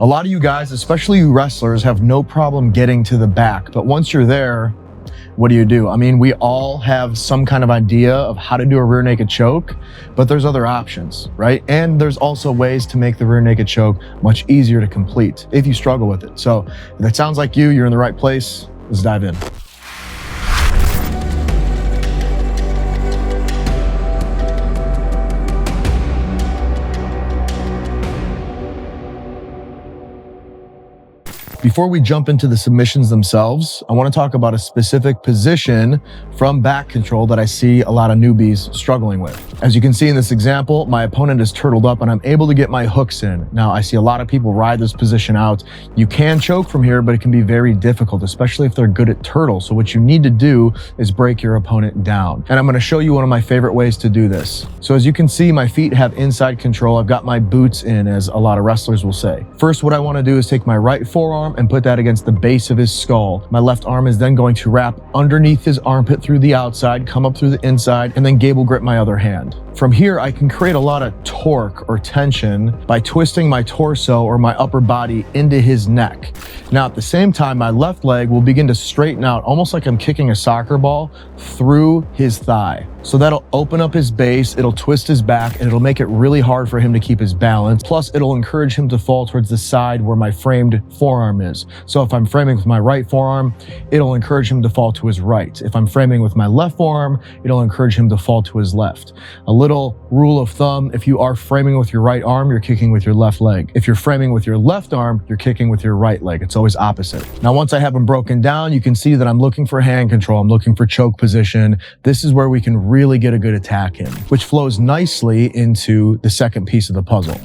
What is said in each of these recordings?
A lot of you guys, especially you wrestlers, have no problem getting to the back, but once you're there, what do? I mean, we all have some kind of idea of how to do a rear naked choke, but there's other options, right? And there's also ways to make the rear naked choke much easier to complete if you struggle with it. So if that sounds like you're in the right place. Let's dive in. Before we jump into the submissions themselves, I want to talk about a specific position from BackControl that I see a lot of newbies struggling with. As you can see in this example, my opponent is turtled up and I'm able to get my hooks in. Now, I see a lot of people ride this position out. You can choke from here, but it can be very difficult, especially if they're good at turtle. So what you need to do is break your opponent down. And I'm going to show you one of my favorite ways to do this. So as you can see, my feet have inside control. I've got my boots in, as a lot of wrestlers will say. First, what I want to do is take my right forearm and put that against the base of his skull. My left arm is then going to wrap underneath his armpit through the outside, come up through the inside, and then gable grip my other hand. From here, I can create a lot of torque or tension by twisting my torso or my upper body into his neck. Now, at the same time, my left leg will begin to straighten out, almost like I'm kicking a soccer ball, through his thigh. So that'll open up his base, it'll twist his back, and it'll make it really hard for him to keep his balance. Plus, it'll encourage him to fall towards the side where my framed forearm is. So if I'm framing with my right forearm, it'll encourage him to fall to his right. If I'm framing with my left forearm, it'll encourage him to fall to his left. A little rule of thumb: if you are framing with your right arm, you're kicking with your left leg. If you're framing with your left arm, you're kicking with your right leg. It's always opposite. Now, once I have them broken down, you can see that I'm looking for hand control. I'm looking for choke position. This is where we can really get a good attack in, which flows nicely into the second piece of the puzzle.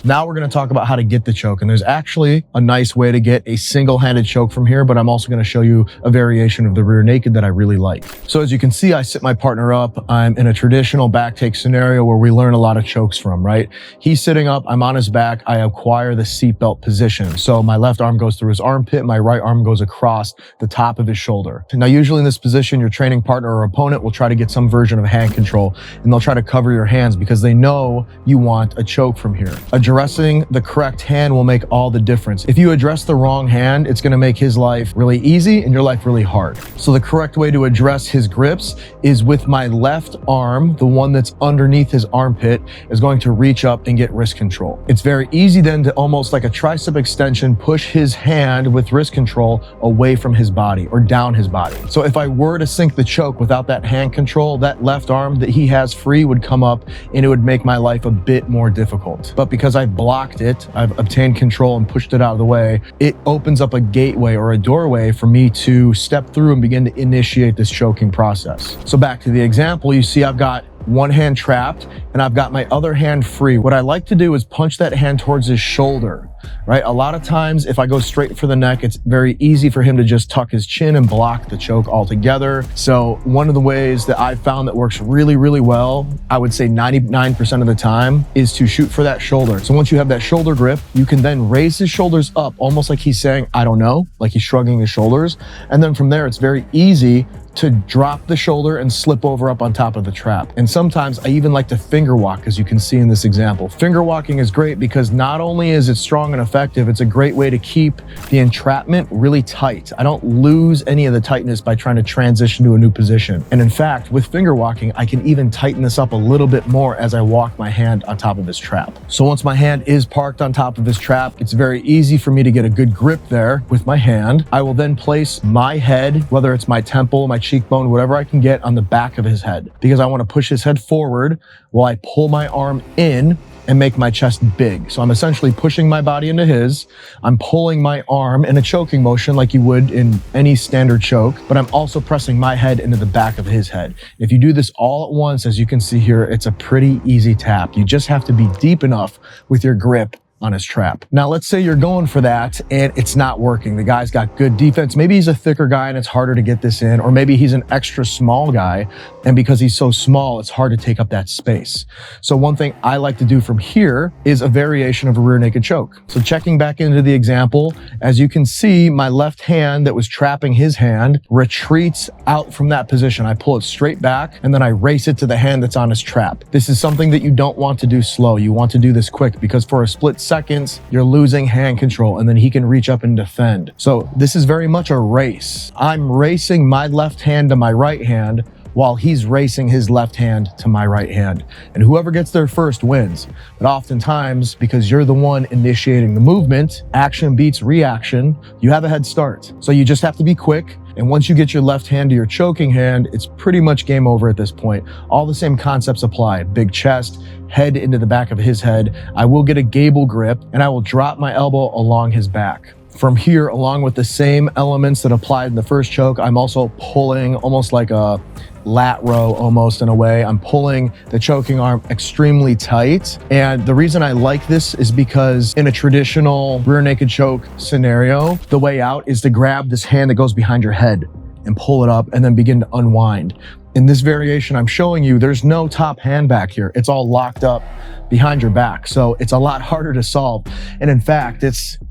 Now we're going to talk about how to get the choke, and there's actually a nice way to get a single-handed choke from here, but I'm also going to show you a variation of the rear naked that I really like. So as you can see, I sit my partner up. I'm in a traditional back take scenario where we learn a lot of chokes from, right? He's sitting up, I'm on his back, I acquire the seatbelt position. So my left arm goes through his armpit, my right arm goes across the top of his shoulder. Now, usually in this position, your training partner or opponent will try to get some version of hand control, and they'll try to cover your hands because they know you want a choke from here. Addressing the correct hand will make all the difference. If you address the wrong hand, it's going to make his life really easy and your life really hard. So the correct way to address his grips is with my left arm, the one that's underneath his armpit, is going to reach up and get wrist control. It's very easy then to, almost like a tricep extension, push his hand with wrist control away from his body or down his body. So if I were to sink the choke without that hand control, that left arm that he has free would come up and it would make my life a bit more difficult. But because I've blocked it, I've obtained control and pushed it out of the way, it opens up a gateway or a doorway for me to step through and begin to initiate this choking process. So back to the example, you see I've got one hand trapped and I've got my other hand free. What I like to do is punch that hand towards his shoulder, right? A lot of times if I go straight for the neck, it's very easy for him to just tuck his chin and block the choke altogether. So one of the ways that I've found that works really, really well, I would say 99% of the time, is to shoot for that shoulder. So once you have that shoulder grip, you can then raise his shoulders up, almost like he's saying, I don't know, like he's shrugging his shoulders. And then from there, it's very easy to drop the shoulder and slip over up on top of the trap. And sometimes I even like to finger walk, as you can see in this example. Finger walking is great because not only is it strong and effective, it's a great way to keep the entrapment really tight. I don't lose any of the tightness by trying to transition to a new position. And in fact, with finger walking, I can even tighten this up a little bit more as I walk my hand on top of his trap. So once my hand is parked on top of his trap, it's very easy for me to get a good grip there with my hand. I will then place my head, whether it's my temple, my cheekbone, whatever I can get, on the back of his head, because I want to push his head forward while I pull my arm in and make my chest big. So I'm essentially pushing my body into his. I'm pulling my arm in a choking motion like you would in any standard choke, but I'm also pressing my head into the back of his head. If you do this all at once, as you can see here, it's a pretty easy tap. You just have to be deep enough with your grip on his trap. Now, let's say you're going for that and it's not working. The guy's got good defense. Maybe he's a thicker guy and it's harder to get this in, or maybe he's an extra small guy, and because he's so small, it's hard to take up that space. So one thing I like to do from here is a variation of a rear naked choke. So checking back into the example, as you can see, my left hand that was trapping his hand retreats out from that position. I pull it straight back and then I race it to the hand that's on his trap. This is something that you don't want to do slow. You want to do this quick, because for a split seconds, you're losing hand control and then he can reach up and defend. So this is very much a race. I'm racing my left hand to my right hand while he's racing his left hand to my right hand. And whoever gets there first wins. But oftentimes, because you're the one initiating the movement, action beats reaction, you have a head start. So you just have to be quick. And once you get your left hand to your choking hand, it's pretty much game over at this point. All the same concepts apply. Big chest, head into the back of his head. I will get a gable grip and I will drop my elbow along his back. From here, along with the same elements that applied in the first choke, I'm also pulling almost like a lat row almost in a way. I'm pulling the choking arm extremely tight. And the reason I like this is because in a traditional rear naked choke scenario, the way out is to grab this hand that goes behind your head and pull it up and then begin to unwind. In this variation I'm showing you, there's no top hand back here. It's all locked up behind your back. So it's a lot harder to solve. And in fact,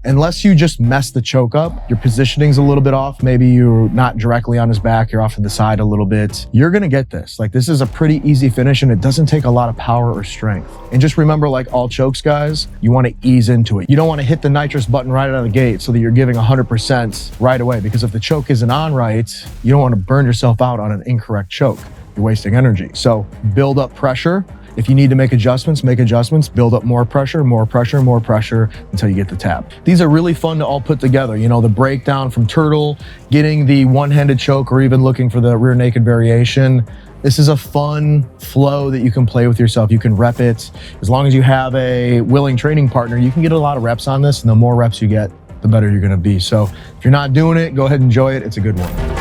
unless you just mess the choke up, your positioning's a little bit off. Maybe you're not directly on his back, you're off to the side a little bit. You're gonna get this. Like, this is a pretty easy finish and it doesn't take a lot of power or strength. And just remember, like all chokes, guys, you wanna ease into it. You don't wanna hit the nitrous button right out of the gate so that you're giving 100% right away, because if the choke isn't on right, you don't wanna burn yourself out on an incorrect choke. You're wasting energy. So build up pressure. If you need to make adjustments, build up more pressure until you get the tap. These are really fun to all put together. You know, the breakdown from turtle, getting the one-handed choke, or even looking for the rear naked variation. This is a fun flow that you can play with yourself. You can rep it. As long as you have a willing training partner, you can get a lot of reps on this, and the more reps you get, the better you're gonna be. So if you're not doing it, go ahead and enjoy it. It's a good one.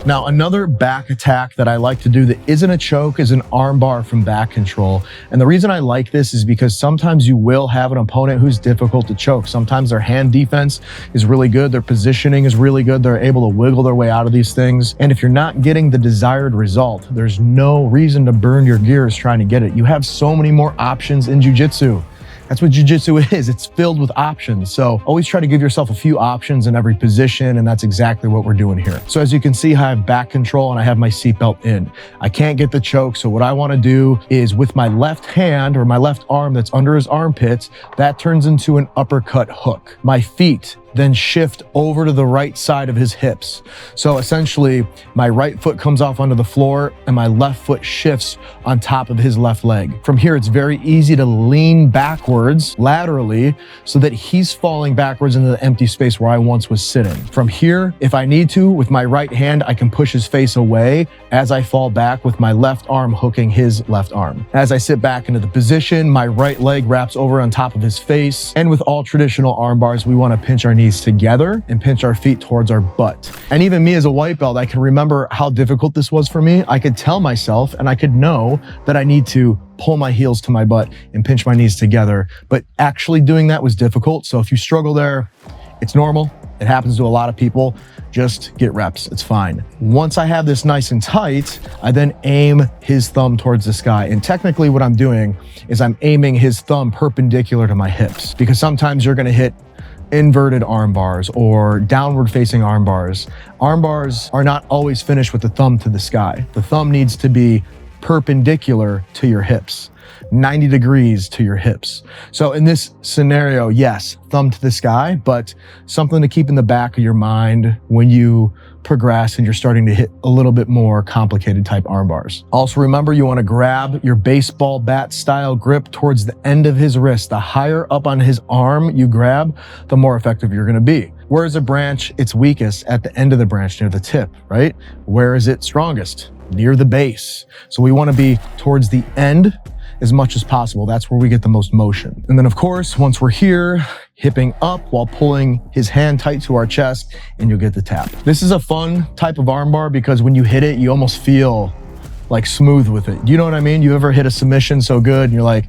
Now, another back attack that I like to do that isn't a choke is an armbar from BackControl. And the reason I like this is because sometimes you will have an opponent who's difficult to choke. Sometimes their hand defense is really good. Their positioning is really good. They're able to wiggle their way out of these things. And if you're not getting the desired result, there's no reason to burn your gears trying to get it. You have so many more options in jiu-jitsu. That's what jiu-jitsu is. It's filled with options. So always try to give yourself a few options in every position, and that's exactly what we're doing here. So as you can see, I have back control and I have my seatbelt in. I can't get the choke, so what I want to do is with my left hand or my left arm that's under his armpits, that turns into an uppercut hook. My feet then shift over to the right side of his hips. So essentially, my right foot comes off onto the floor and my left foot shifts on top of his left leg. From here, it's very easy to lean backwards laterally so that he's falling backwards into the empty space where I once was sitting. From here, if I need to, with my right hand, I can push his face away as I fall back with my left arm hooking his left arm. As I sit back into the position, my right leg wraps over on top of his face. And with all traditional arm bars, we want to pinch our knees together and pinch our feet towards our butt. And even me as a white belt, I can remember how difficult this was for me. I could tell myself and I could know that I need to pull my heels to my butt and pinch my knees together. But actually doing that was difficult. So if you struggle there, it's normal. It happens to a lot of people. Just get reps, it's fine. Once I have this nice and tight, I then aim his thumb towards the sky. And technically what I'm doing is I'm aiming his thumb perpendicular to my hips, because sometimes you're gonna hit inverted arm bars or downward facing arm bars. Arm bars are not always finished with the thumb to the sky. The thumb needs to be perpendicular to your hips, 90 degrees to your hips. So in this scenario, yes, thumb to the sky, but something to keep in the back of your mind when you progress and you're starting to hit a little bit more complicated type arm bars. Also remember, you want to grab your baseball bat style grip towards the end of his wrist. The higher up on his arm you grab, the more effective you're going to be. Where is a branch its weakest? At the end of the branch, near the tip, right? Where is it strongest? Near the base. So we want to be towards the end as much as possible. That's where we get the most motion. And then of course, once we're here, hipping up while pulling his hand tight to our chest, and you'll get the tap. This is a fun type of armbar because when you hit it, you almost feel like smooth with it. You know what I mean? You ever hit a submission so good and you're like,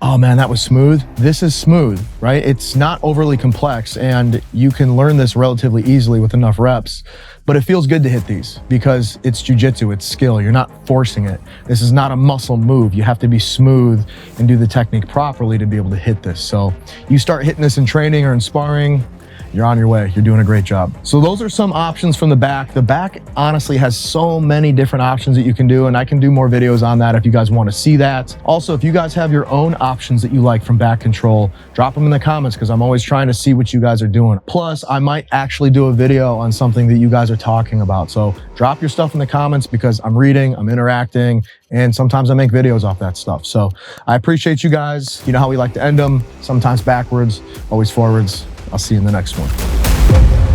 oh man, that was smooth. This is smooth, right? It's not overly complex and you can learn this relatively easily with enough reps, but it feels good to hit these because it's jujitsu, it's skill. You're not forcing it. This is not a muscle move. You have to be smooth and do the technique properly to be able to hit this. So you start hitting this in training or in sparring, you're on your way. You're doing a great job. So those are some options from the back. The back honestly has so many different options that you can do, and I can do more videos on that if you guys want to see that. Also, if you guys have your own options that you like from BackControl, drop them in the comments because I'm always trying to see what you guys are doing. Plus, I might actually do a video on something that you guys are talking about. So drop your stuff in the comments because I'm reading, I'm interacting, and sometimes I make videos off that stuff. So I appreciate you guys. You know how we like to end them, sometimes backwards, always forwards. I'll see you in the next one.